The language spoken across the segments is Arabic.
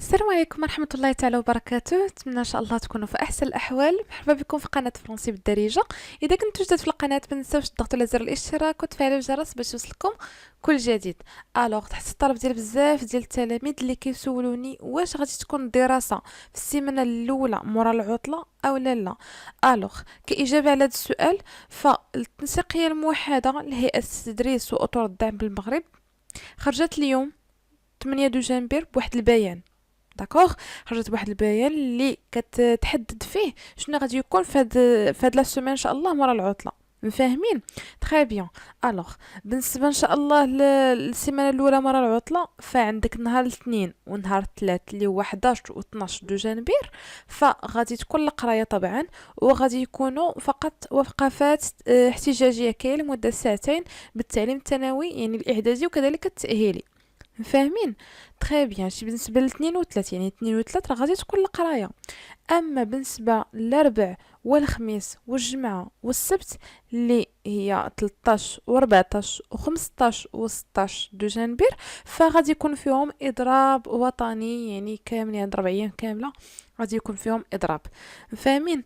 السلام عليكم ورحمة الله تعالى وبركاته. نتمنى ان شاء الله تكونوا في احسن الاحوال. مرحبا بكم في قناة فرنسي بالدارجة. اذا كنتوا جداد في القناة ما تنساوش تضغطوا على زر الاشتراك وتفعلوا الجرس باش يوصلكم كل جديد. الوغ تحت الطلب ديال بزاف ديال التلاميذ اللي كيسولوني واش غادي تكون الدراسة في السيمانة الاولى مورا العطلة او لا. الوغ كاجابة على هذا السؤال، فالتنسيقية الموحدة لهيئة التدريس واطر الدعم بالمغرب خرجت اليوم 8 دجنبر بواحد البيان. داكوغ، خرجت بواحد البيان اللي كتحدد فيه شنو غادي يكون في هاد لا سيمين ان شاء الله مورا العطله. مفاهمين؟ تري بيان. الوغ بالنسبه ان شاء الله للسيمانه الاولى مورا العطله، فعندك نهار الاثنين ونهار الثلاث اللي هو 11 و 12 دجنبر، فغادي تكون القرايه طبعا، وغادي يكونوا فقط وقفات احتجاجيه كاين لمده ساعتين بالتعليم الثانوي، يعني الاعدادي وكذلك التاهيلي. فاهمين؟ تري بيان. شي بالنسبه لاثنين وثلاث، يعني اثنين وثلاث راه غادي تكون القرايه. اما بالنسبه للاربع والخميس والجمعه والسبت اللي هي 13 و14 و15 و16 دجنبر، فغادي يكون فيهم اضراب وطني، يعني كاملين هاد 4 ايام كامله غادي يكون فيهم اضراب. فاهمين؟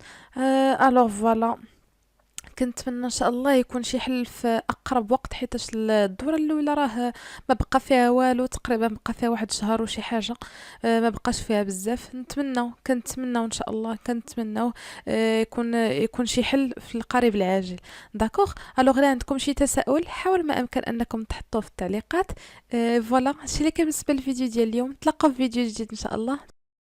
الوغ فوالا، كنتمنى ان شاء الله يكون شي حل في اقرب وقت، حيتاش الدوره الاولى راه ما بقى فيها والو، تقريبا بقى فيها واحد شهر وشي حاجه. ما بقاش فيها بزاف. كنتمناو ان شاء الله، كنتمناو يكون شي حل في القريب العاجل. داكوغ. الوغ الا عندكم شي تساؤل حاول ما امكن انكم تحطوه في التعليقات. فوالا، هادشي اللي كان بالنسبه للفيديو ديال اليوم. نتلاقاو في فيديو جديد ان شاء الله.